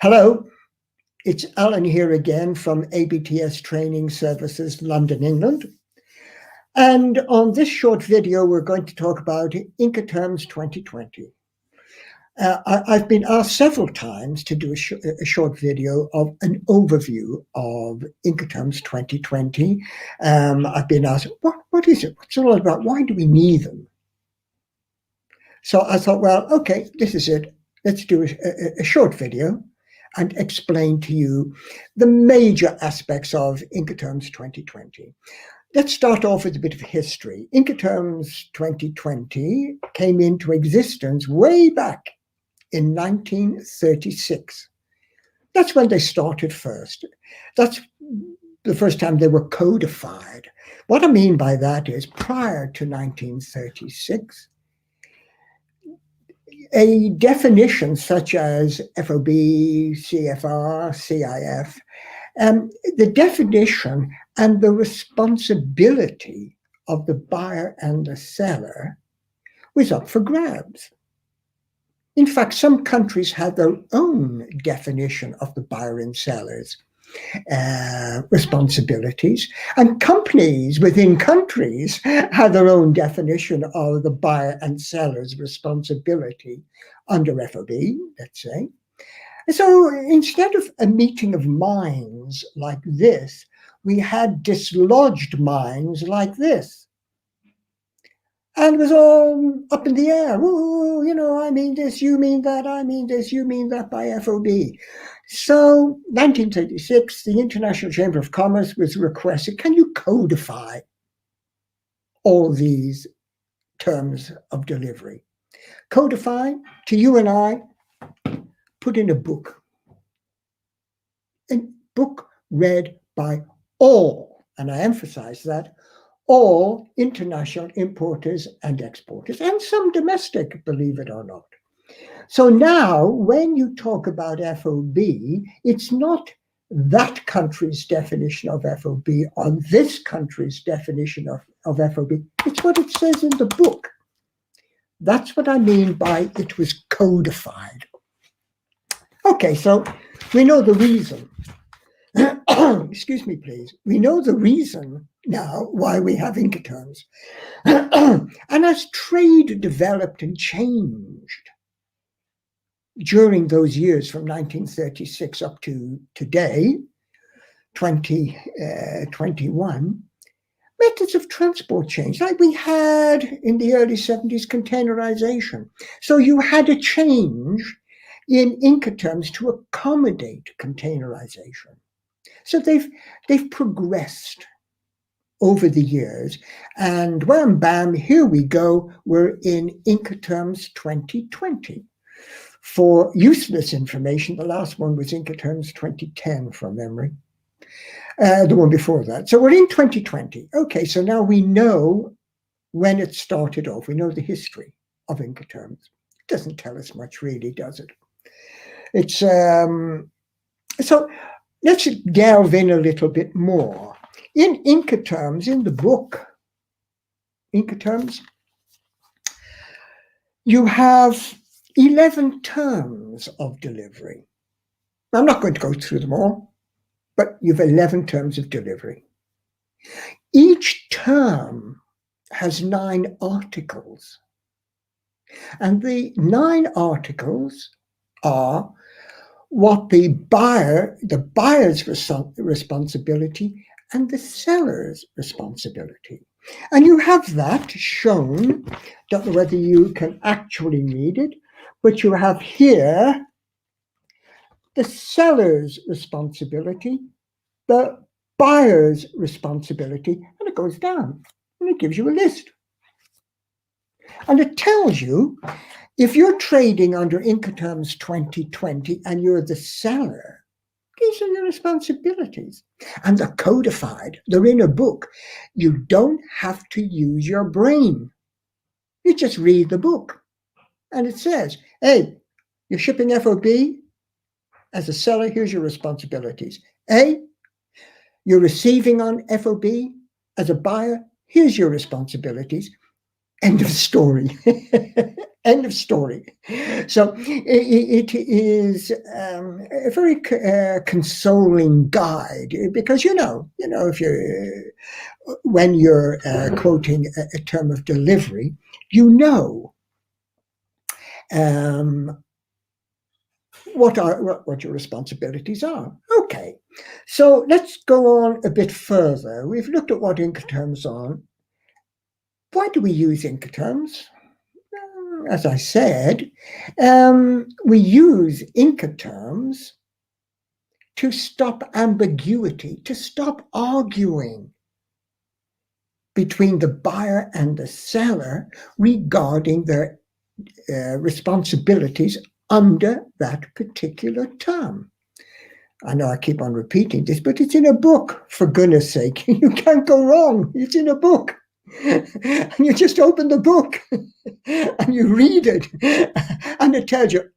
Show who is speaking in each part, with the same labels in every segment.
Speaker 1: Hello, it's Alan here again from ABTS Training Services, London, England. And on this short video, we're going to talk about Incoterms 2020. I've been asked several times to do a short video of an overview of Incoterms 2020. I've been asked, what is it? What's it all about? Why do we need them? So I thought, well, okay, this is it. Let's do a short video and explain to you the major aspects of Incoterms 2020. Let's start off with a bit of history. Incoterms 2020 came into existence way back in 1936. That's when they started first. That's the first time they were codified. What I mean by that is prior to 1936, a definition such as FOB, CFR, CIF, the definition and the responsibility of the buyer and the seller was up for grabs. In fact, some countries had their own definition of the buyer and seller's responsibilities, and companies within countries had their own definition of the buyer and seller's responsibility under FOB, let's say. So instead of a meeting of minds like this, we had dislodged minds like this. And it was all up in the air. Ooh, you know, I mean this, you mean that, I mean this, you mean that by FOB. So 1936, the International Chamber of Commerce was requested, can you codify all these terms of delivery? Codify to you and I, put in a book read by all, and I emphasize that, all international importers and exporters, and some domestic, believe it or not. So now, when you talk about FOB, it's not that country's definition of FOB or this country's definition of FOB. It's what it says in the book. That's what I mean by it was codified. Okay, so we know the reason. Excuse me, please. We know the reason now why we have Incoterms. And as trade developed and changed during those years from 1936 up to today, 2021, methods of transport changed. Like we had in the early 70s, containerization. So you had a change in Incoterms to accommodate containerization. So they've progressed over the years, and wham bam, here we go, we're in Incoterms 2020. For useless information, the last one was Incoterms 2010 from memory, the one before that. So we're in 2020. Okay, so now we know when it started off. We know the history of Incoterms. It doesn't tell us much really, does it? It's so let's delve in a little bit more. In Incoterms, in the book, Incoterms, you have 11 terms of delivery. I'm not going to go through them all, but you have 11 terms of delivery. Each term has 9 articles. And the 9 articles are what the buyer's responsibility and the seller's responsibility. And you have that shown, don't know whether you can actually read it, but you have here the seller's responsibility, the buyer's responsibility, and it goes down, and it gives you a list. And it tells you, if you're trading under Incoterms 2020 and you're the seller, these are your responsibilities. And they're codified. They're in a book. You don't have to use your brain. You just read the book. And it says, hey, you're shipping FOB. As a seller, here's your responsibilities. A, you're receiving on FOB. As a buyer, here's your responsibilities. End of story. End of story. So it is a very consoling guide, because if when you're quoting a term of delivery, what your responsibilities are. Okay, so let's go on a bit further. We've looked at what Incoterms are. Why do we use Incoterms? As I said, we use Incoterms to stop ambiguity, to stop arguing between the buyer and the seller regarding their responsibilities under that particular term. I know I keep on repeating this, but it's in a book, for goodness sake. You can't go wrong. It's in a book. And you just open the book and you read it, and it tells you,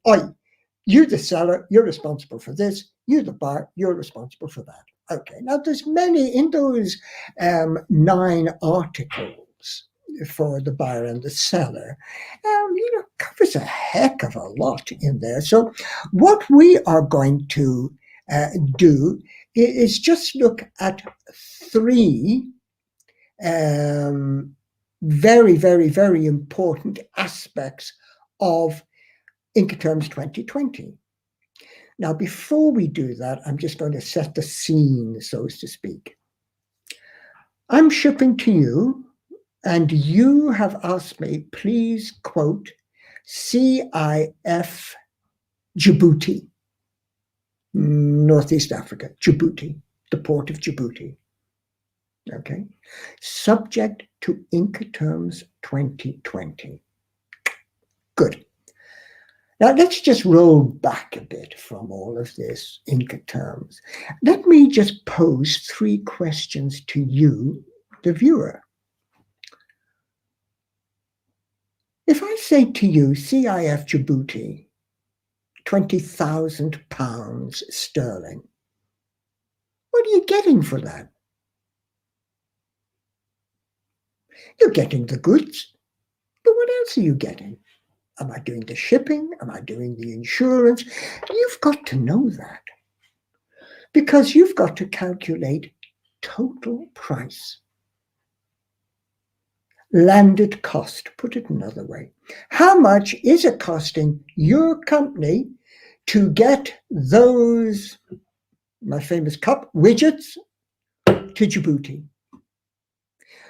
Speaker 1: you the seller, you're responsible for this. You the buyer, you're responsible for that. Okay, now there's many in those 9 articles for the buyer and the seller. Covers a heck of a lot in there. So what we are going to do is just look at 3 very, very, very important aspects of Incoterms 2020. Now, before we do that, I'm just going to set the scene, so to speak. I'm shipping to you, and you have asked me, please quote CIF Djibouti, Northeast Africa, Djibouti, the port of Djibouti. Okay, subject to Incoterms 2020. Good. Now let's just roll back a bit from all of this Incoterms. Let me just pose 3 questions to you, the viewer. If I say to you, CIF Djibouti, £20,000 sterling, what are you getting for that? You're getting the goods, but what else are you getting? Am I doing the shipping? Am I doing the insurance? You've got to know that, because you've got to calculate total price. Landed cost, put it another way. How much is it costing your company to get those, my famous cup widgets, to Djibouti?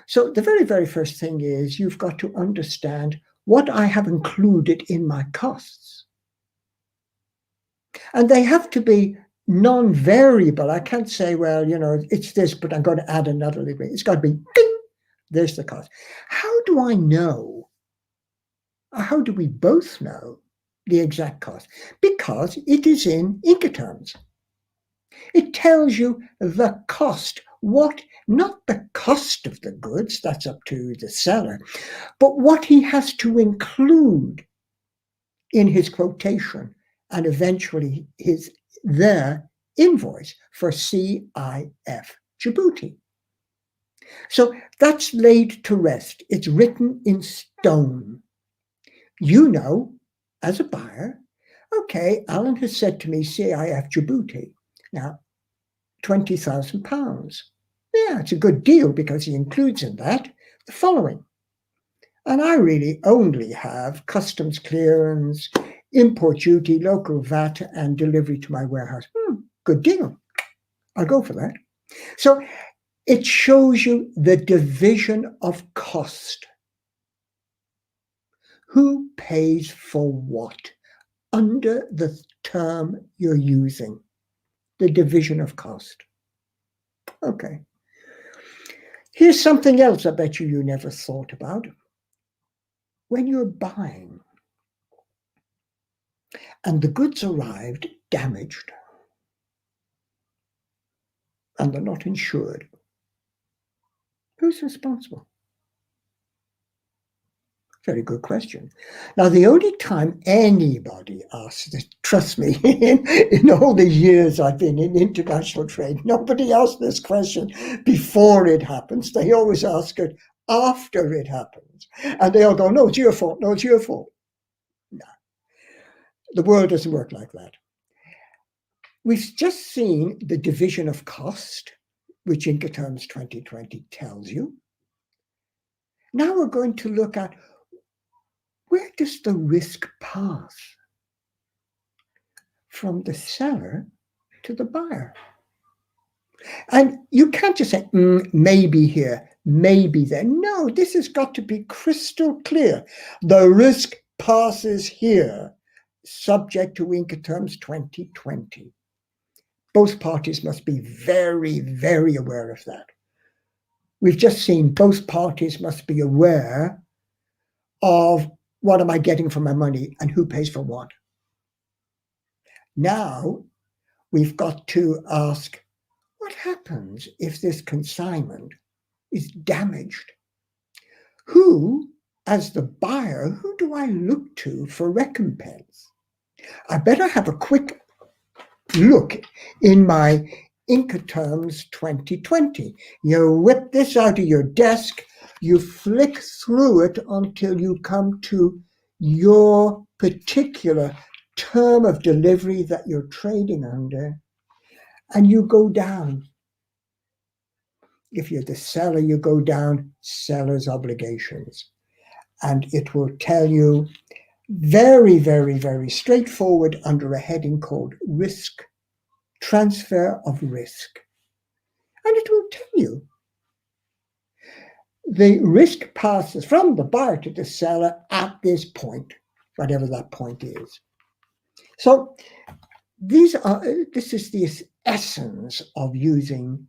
Speaker 1: So the very, very first thing is you've got to understand what I have included in my costs. And they have to be non-variable. I can't say, well, it's this, but I'm going to add another little bit. It's got to be, ding, there's the cost. How do I know? How do we both know the exact cost? Because it is in Incoterms. It tells you the cost. What, not the cost of the goods, that's up to the seller, but what he has to include in his quotation and eventually their invoice for CIF Djibouti. So that's laid to rest. It's written in stone. You know, as a buyer, okay, Alan has said to me CIF Djibouti. Now, £20,000. Yeah, it's a good deal because he includes in that the following. And I really only have customs clearance, import duty, local VAT, and delivery to my warehouse. Good deal. I'll go for that. So it shows you the division of cost. Who pays for what under the term you're using? The division of cost. Okay. Here's something else I bet you never thought about. When you're buying and the goods arrived damaged and they're not insured, who's responsible? Very good question. Now, the only time anybody asks this, trust me, in all the years I've been in international trade, nobody asks this question before it happens. They always ask it after it happens. And they all go, no, it's your fault. No, it's your fault. The world doesn't work like that. We've just seen the division of cost, which Incoterms 2020 tells you. Now we're going to look at where does the risk pass from the seller to the buyer. And you can't just say, maybe here, maybe there. No, this has got to be crystal clear. The risk passes here, subject to Incoterms 2020. Both parties must be very, very aware of that. We've just seen both parties must be aware of what am I getting for my money and who pays for what. Now we've got to ask, what happens if this consignment is damaged? Who, as the buyer, who do I look to for recompense? I better have a quick look in my Incoterms 2020. You whip this out of your desk, you flick through it until you come to your particular term of delivery that you're trading under, and you go down. If you're the seller, you go down seller's obligations. And it will tell you very, very, very straightforward under a heading called risk, transfer of risk. And it will tell you the risk passes from the buyer to the seller at this point, whatever that point is. So this is the essence of using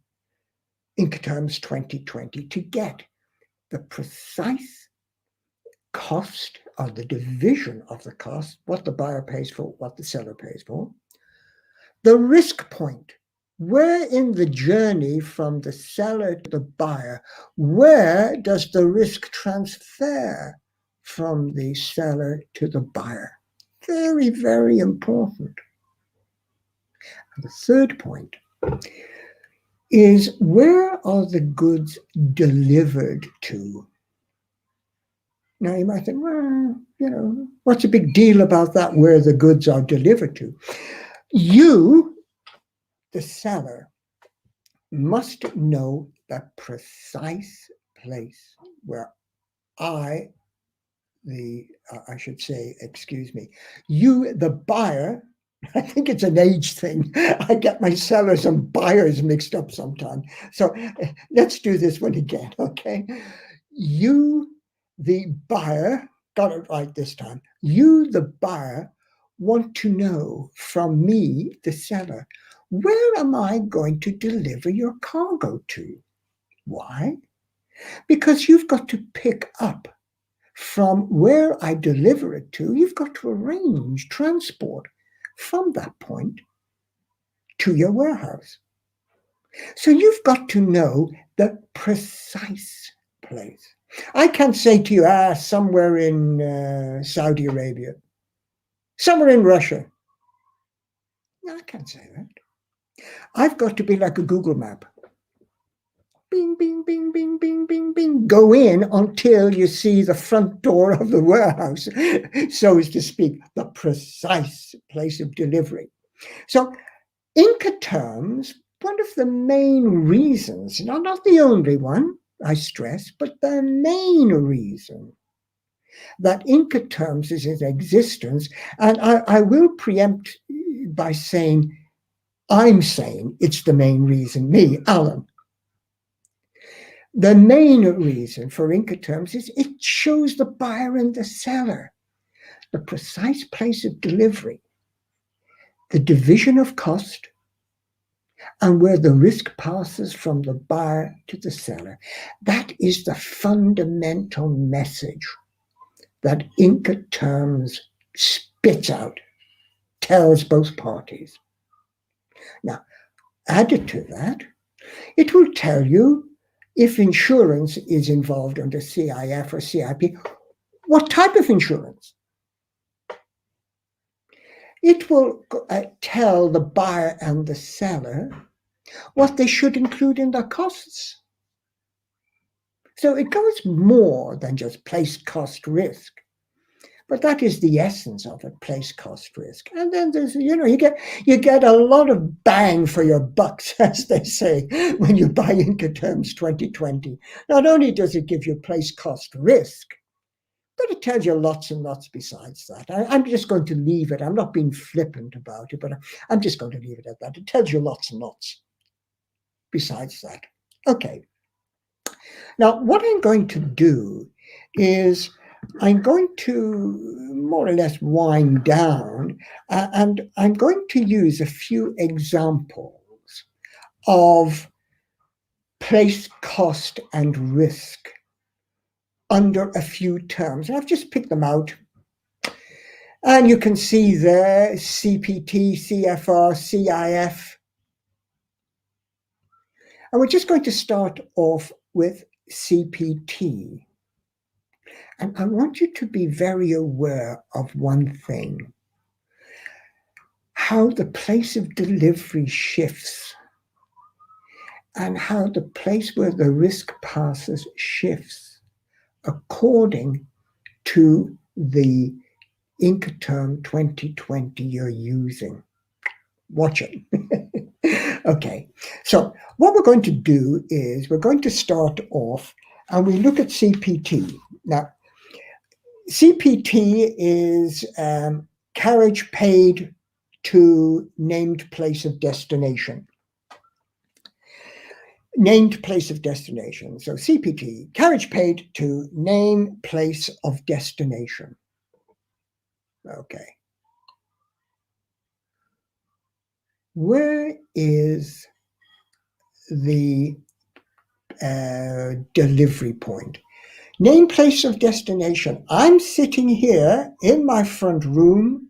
Speaker 1: Incoterms 2020 to get the precise cost or the division of the cost, what the buyer pays for, what the seller pays for. The risk point, where in the journey from the seller to the buyer, where does the risk transfer from the seller to the buyer? Very, very important. And the third point is, where are the goods delivered to? Now you might think, well, what's a big deal about that, where the goods are delivered to? You, the seller, must know the precise place where you, the buyer, I think it's an age thing. I get my sellers and buyers mixed up sometimes. So let's do this one again, okay? You, the buyer, got it right this time. You, the buyer, want to know from me, the seller, where am I going to deliver your cargo to? Why? Because you've got to pick up from where I deliver it to. You've got to arrange transport from that point to your warehouse. So you've got to know the precise place. I can't say to you, somewhere in Saudi Arabia, somewhere in Russia. No, I can't say that. I've got to be like a Google map. Bing, bing, bing, bing, bing, bing, bing. Go in until you see the front door of the warehouse, so as to speak, the precise place of delivery. So Incoterms, one of the main reasons, not the only one, I stress, but the main reason that Incoterms is in existence, and I will preempt by saying, I'm saying it's the main reason, me, Alan. The main reason for Incoterms is it shows the buyer and the seller the precise place of delivery, the division of cost, and where the risk passes from the buyer to the seller. That is the fundamental message that Incoterms spits out, tells both parties. Now, added to that, it will tell you if insurance is involved under CIF or CIP, what type of insurance. It will tell the buyer and the seller what they should include in their costs. So it goes more than just place cost risk. But that is the essence of it, place cost risk. And then there's, you get a lot of bang for your bucks, as they say, when you buy Incoterms 2020. Not only does it give you place cost risk, but it tells you lots and lots besides that. I'm just going to leave it. I'm not being flippant about it, but I'm just going to leave it at that. It tells you lots and lots besides that. Okay. Now, what I'm going to do is I'm going to more or less wind down, and I'm going to use a few examples of place cost and risk under a few terms. And I've just picked them out. And you can see there CPT, CFR, CIF. And we're just going to start off with CPT. And I want you to be very aware of one thing: how the place of delivery shifts and how the place where the risk passes shifts according to the Incoterm 2020 you're using. Watch it. Okay, so what we're going to do is we're going to start off and we look at CPT. Now, CPT is carriage paid to named place of destination. Named place of destination. So CPT, carriage paid to name place of destination. Okay. Where is the delivery point? Name place of destination. I'm sitting here in my front room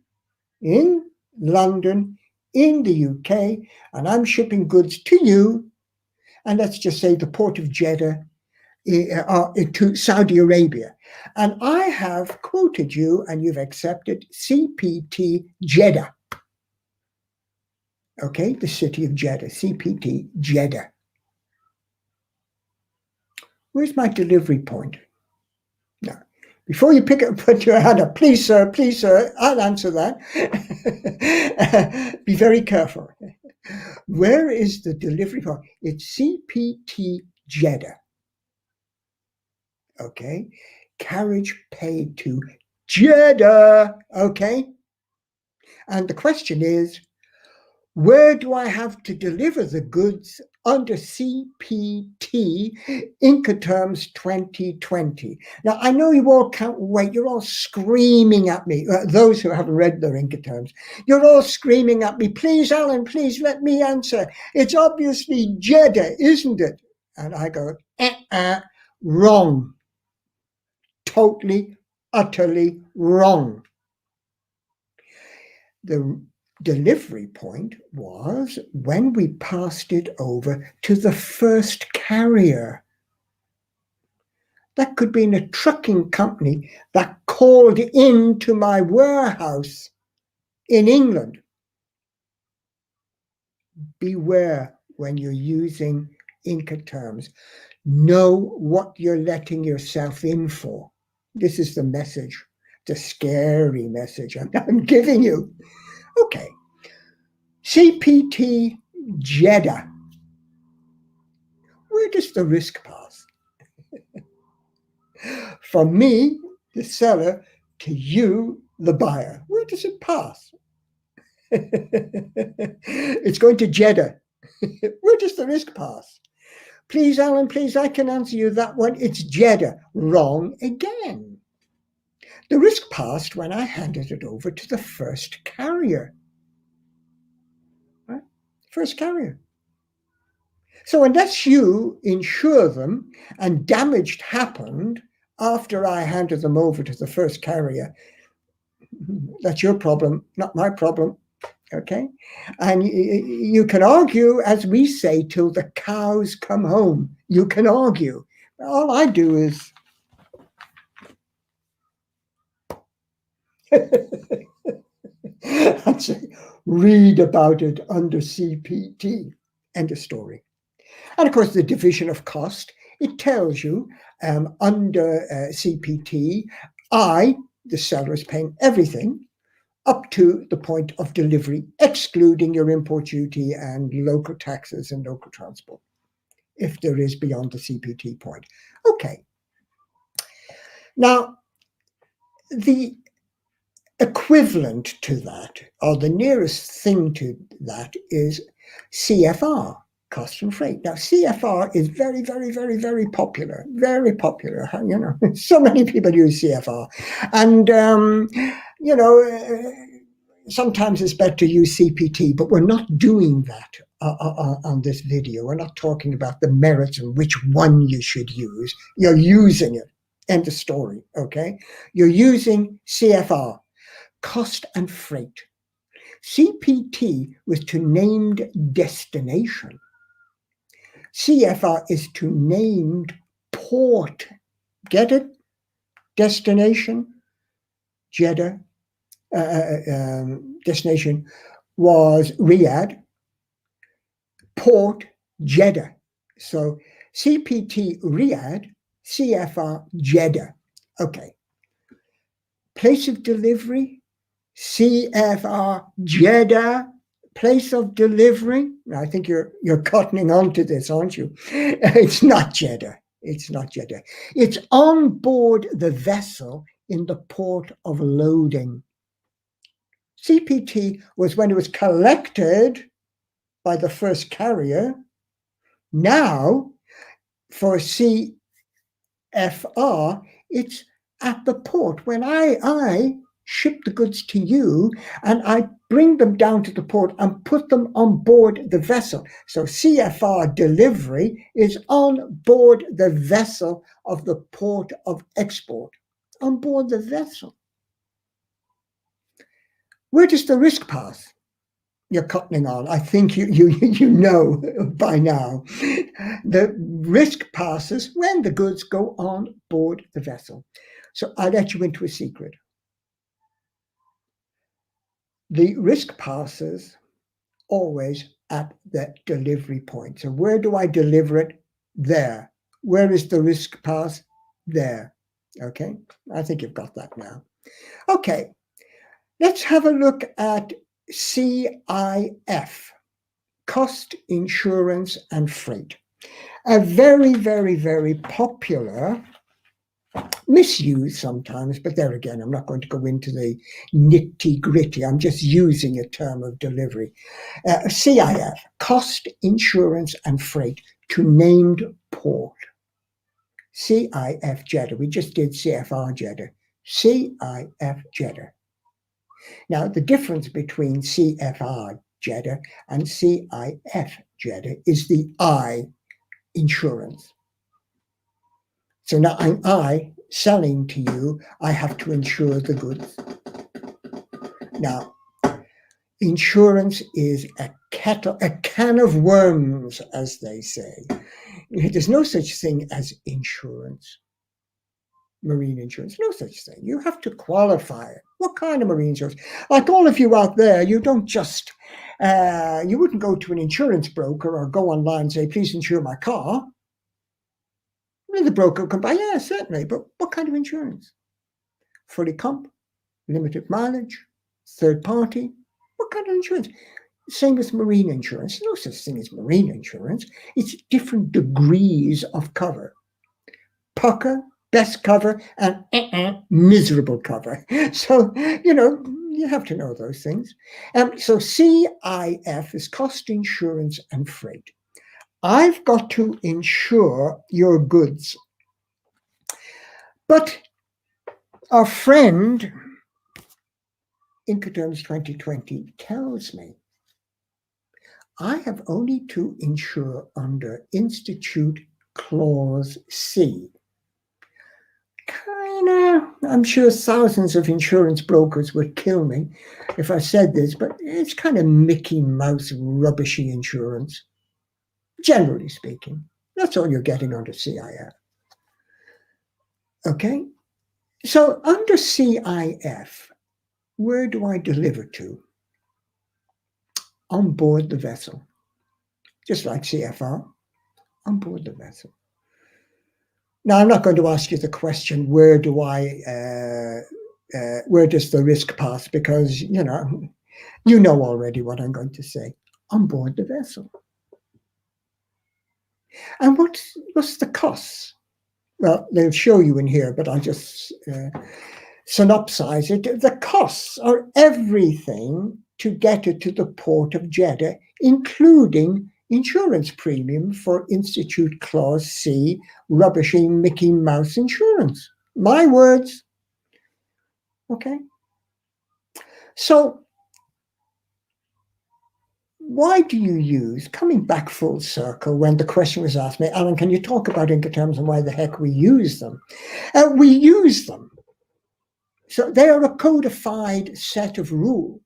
Speaker 1: in London, in the UK, and I'm shipping goods to you, and let's just say the port of Jeddah to Saudi Arabia. And I have quoted you, and you've accepted CPT Jeddah. Okay, the city of Jeddah, CPT Jeddah. Where's my delivery point? Now, before you put your hand up, please, sir, I'll answer that. Be very careful. Where is the delivery point? It's CPT Jeddah. Okay, carriage paid to Jeddah. Okay, and the question is, where do I have to deliver the goods under CPT Incoterms 2020? Now, I know you all can't wait. You're all screaming at me. Those who haven't read their Incoterms, you're all screaming at me. Please, Alan, please let me answer. It's obviously Jeddah, isn't it? And I go, wrong. Totally, utterly wrong. The delivery point was when we passed it over to the first carrier. That could be in a trucking company that called into my warehouse in England. Beware when you're using Incoterms. Know what you're letting yourself in for. This is the message, the scary message I'm giving you. Okay, CPT Jeddah. Where does the risk pass? From me, the seller, to you, the buyer. Where does it pass? It's going to Jeddah. Where does the risk pass? Please, Alan, please, I can answer you that one. It's Jeddah. Wrong again. The risk passed when I handed it over to the first carrier. Right? First carrier. So unless you insure them and damage happened after I handed them over to the first carrier, that's your problem, not my problem. Okay? And you can argue, as we say, till the cows come home. You can argue. All I do is I'd say, read about it under CPT. End of story. And of course, the division of cost, it tells you under CPT, I, the seller is paying everything up to the point of delivery, excluding your import duty and local taxes and local transport, if there is beyond the CPT point. Okay. Now, the equivalent to that, or the nearest thing to that, is CFR, cost and freight. Now, CFR is very, very, very, very popular, very popular. You know, so many people use CFR. And, you know, sometimes it's better to use CPT, but we're not doing that on this video. We're not talking about the merits and which one you should use. You're using it. End of story, okay? You're using CFR, cost and freight. CPT was to named destination. CFR is to named port. Get it? Destination, Jeddah. Destination was Riyadh. Port, Jeddah. So CPT Riyadh, CFR Jeddah. Okay. Place of delivery, CFR Jeddah. Place of delivery. I think you're cottoning on to this, aren't you? It's not Jeddah. It's not Jeddah. It's on board the vessel in the port of loading. CPT was when it was collected by the first carrier. Now, for CFR, it's at the port. When I ship the goods to you and I bring them down to the port and put them on board the vessel. So CFR delivery is on board the vessel of the port of export, on board the vessel. Where does the risk pass? You're cottoning on. I think you know by now. The risk passes when the goods go on board the vessel. So I'll let you into a secret. The risk passes always at the delivery point. So where do I deliver it? There. Where is the risk pass? There. Okay, I think you've got that now. Okay, let's have a look at CIF, cost, insurance, and freight. A very, very, very popular, misused sometimes, but there again, I'm not going to go into the nitty-gritty. I'm just using a term of delivery. CIF, cost, insurance, and freight to named port. CIF Jeddah. We just did CFR Jeddah. CIF Jeddah. Now, the difference between CFR Jeddah and CIF Jeddah is the I, insurance. So now I selling to you, I have to insure the goods. Now, insurance is a can of worms, as they say. There's no such thing as insurance. Marine insurance, no such thing. You have to qualify it. What kind of marine insurance? Like all of you out there, you don't just, you wouldn't go to an insurance broker or go online and say, please insure my car. Well, the broker can buy, yeah, certainly, but what kind of insurance? Fully comp, limited mileage, third party, what kind of insurance? Same with marine insurance. No such thing as marine insurance. It's different degrees of cover. Pucker, best cover, and miserable cover. So, you know, you have to know those things. So CIF is cost, insurance, and freight. I've got to insure your goods. But our friend, Incoterms 2020, tells me I have only to insure under Institute Clause C. I'm sure thousands of insurance brokers would kill me if I said this, but it's kind of Mickey Mouse rubbishy insurance. Generally speaking, that's all you're getting under CIF. Okay, so under CIF, where do I deliver to? On board the vessel. Just like CFR, on board the vessel. Now, I'm not going to ask you the question, where do I where does the risk pass? Because, you know already what I'm going to say. On board the vessel. And what's the costs? Well, they'll show you in here, but I'll just synopsize it. The costs are everything to get it to the port of Jeddah, including insurance premium for Institute Clause C, rubbishing Mickey Mouse insurance. My words. Okay. So why do you use, coming back full circle, when the question was asked me, Alan, can you talk about Incoterms and why the heck we use them? We use them. So they are a codified set of rules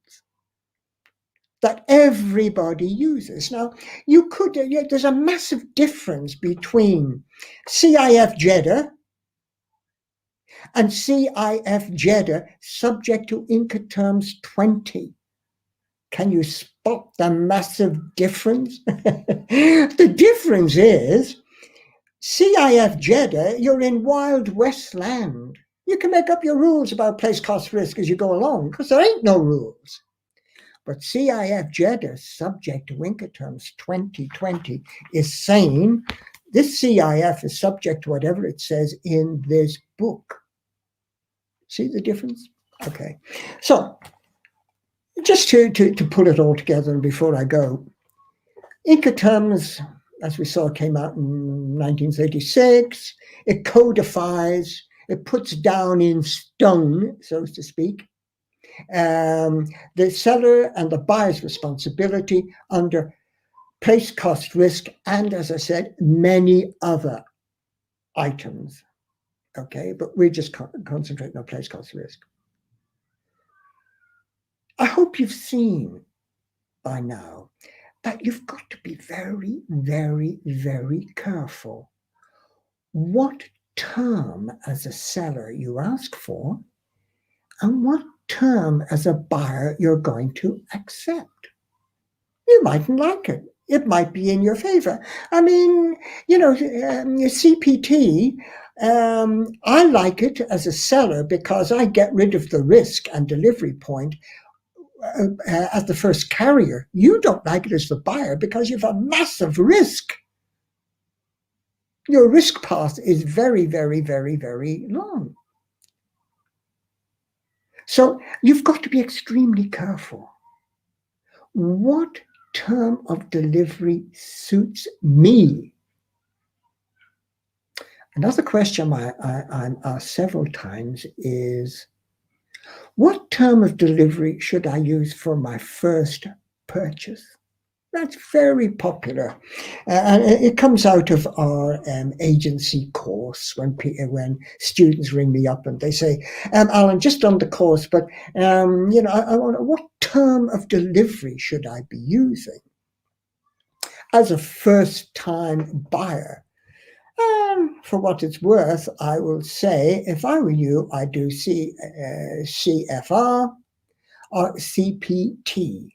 Speaker 1: that everybody uses. Now, there's a massive difference between CIF Jeddah and CIF Jeddah subject to Incoterms 20. Can you spot the massive difference? The difference is CIF Jeddah, you're in Wild West land. You can make up your rules about place, cost, risk as you go along because there ain't no rules. But CIF Jeddah, subject to Incoterms 2020, is saying this CIF is subject to whatever it says in this book. See the difference? Okay. So just to put it all together, and before I go, Incoterms, as we saw, came out in 1936. It codifies, it puts down in stone, so to speak, the seller and the buyer's responsibility under place, cost, risk, and, as I said, many other items. Okay, but we're just concentrating on place, cost, risk. I hope you've seen by now that you've got to be very, very, very careful what term as a seller you ask for and what term as a buyer you're going to accept. You mightn't like it. It might be in your favor. I mean, CPT, I like it as a seller because I get rid of the risk and delivery point as the first carrier. You don't like it as the buyer because you have a massive risk. Your risk path is very, very, very, very long. So you've got to be extremely careful. What term of delivery suits me? Another question I'm asked several times is, what term of delivery should I use for my first purchase? That's very popular. And it comes out of our agency course when students ring me up and they say, Alan, just done the course, but I want what term of delivery should I be using? As a first-time buyer, for what it's worth, I will say, if I were you, I'd do CFR or CPT.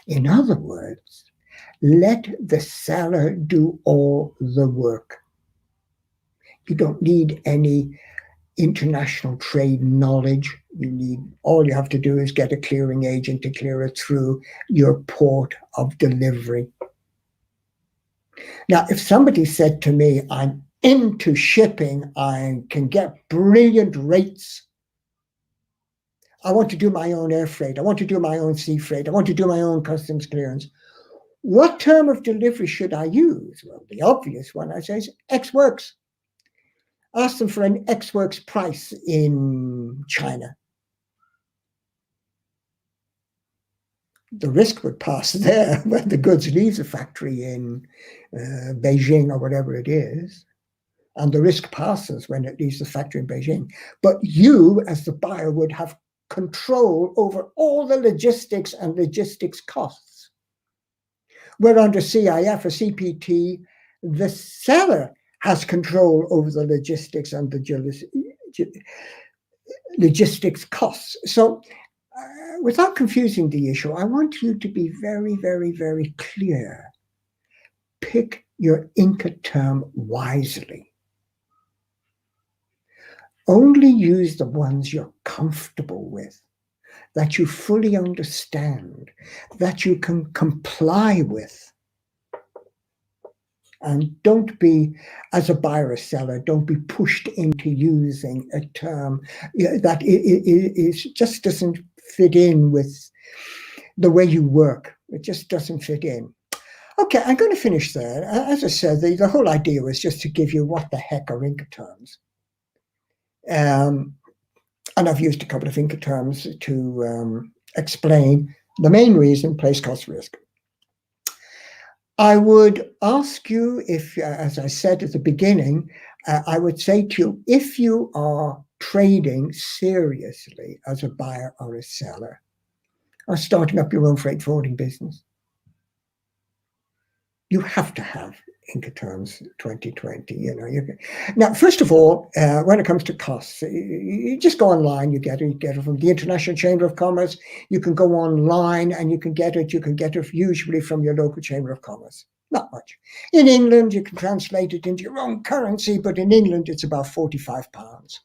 Speaker 1: In other words, let the seller do all the work. You don't need any international trade knowledge. All you have to do is get a clearing agent to clear it through your port of delivery. Now, if somebody said to me, I'm into shipping, I can get brilliant rates, I want to do my own air freight, I want to do my own sea freight, I want to do my own customs clearance, what term of delivery should I use? Well, the obvious one, I say, is Ex Works. Ask them for an Ex Works price in China. The risk would pass there when the goods leave the factory in Beijing or whatever it is. And the risk passes when it leaves the factory in Beijing. But you, as the buyer, would have control over all the logistics and logistics costs. Where under CIF or CPT, the seller has control over the logistics and the logistics costs. So without confusing the issue, I want you to be very, very, very clear. Pick your Incoterm wisely. only use the ones you're comfortable with, that you fully understand, that you can comply with. And don't be, as a buyer or seller, don't be pushed into using a term that just doesn't fit in with the way you work. It just doesn't fit in. Okay, I'm going to finish there. As I said, the whole idea was just to give you what the heck are Incoterms. And I've used a couple of Incoterms to explain the main reason: place, cost, risk. I would ask you if, as I said at the beginning, I would say to you, if you are trading seriously as a buyer or a seller, or starting up your own freight forwarding business, you have to have Incoterms 2020. Now, first of all, when it comes to costs, you just go online. You get it from the International Chamber of Commerce. You can go online and you can get it. You can get it usually from your local Chamber of Commerce. Not much. In England, you can translate it into your own currency, but in England, it's about £45.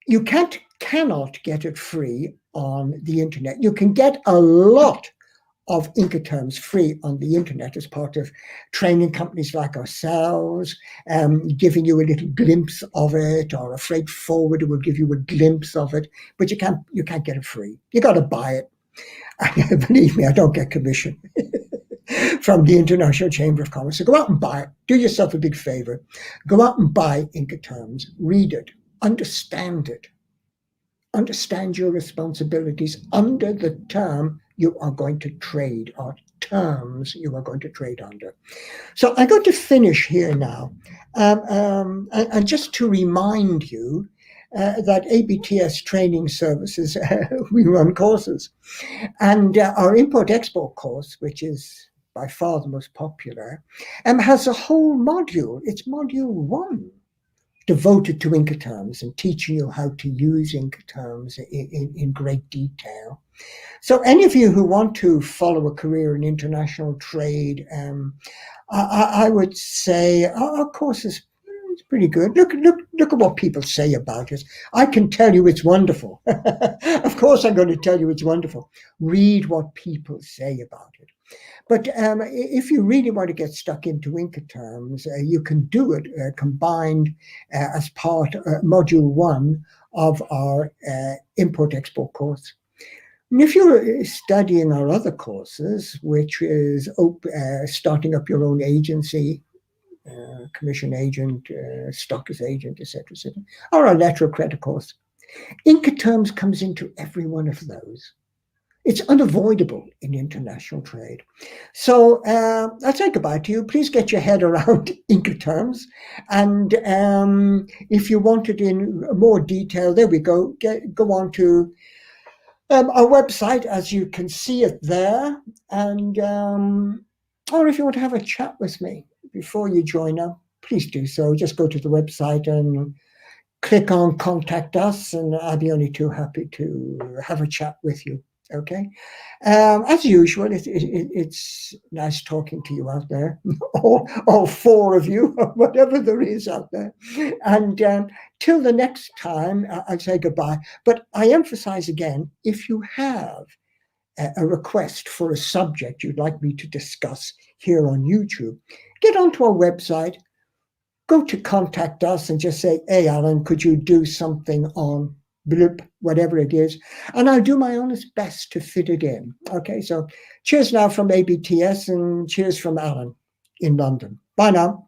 Speaker 1: You cannot get it free on the internet. You can get a lot of Incoterms free on the internet as part of training companies like ourselves, giving you a little glimpse of it, or a freight forwarder will give you a glimpse of it, but you can't get it free. You got to buy it. And believe me, I don't get commission from the International Chamber of Commerce. So go out and buy it. Do yourself a big favor. Go out and buy Incoterms. Read it. Understand it. Understand your responsibilities under the term you are going to trade, or terms you are going to trade under. So I'm going to finish here now. And just to remind you that ABTS Training Services, we run courses. And our import-export course, which is by far the most popular, has a whole module. It's module 1. Devoted to Incoterms and teaching you how to use Incoterms in great detail. So any of you who want to follow a career in international trade, I would say our course is pretty good. Look at what people say about it. I can tell you it's wonderful. Of course I'm going to tell you it's wonderful. Read what people say about it. But if you really want to get stuck into Incoterms, you can do it combined as part module 1 of our import-export course. And if you're studying our other courses, which is starting up your own agency, commission agent, stockist agent, etc., or our letter of credit course, Incoterms comes into every one of those. It's unavoidable in international trade. So I'll say goodbye to you. Please get your head around Incoterms. And if you want it in more detail, there we go. Go on to our website, as you can see it there. And or if you want to have a chat with me before you join up, please do so. Just go to the website and click on Contact Us, and I'll be only too happy to have a chat with you. Okay. As usual, it's nice talking to you out there, all 4 of you, whatever there is out there. And till the next time, I'll say goodbye. But I emphasize again, if you have a request for a subject you'd like me to discuss here on YouTube, get onto our website, go to Contact Us and just say, hey, Alan, could you do something on bloop, whatever it is, and I'll do my honest best to fit it in. Okay, so cheers now from ABTS, and cheers from Alan in London. Bye now.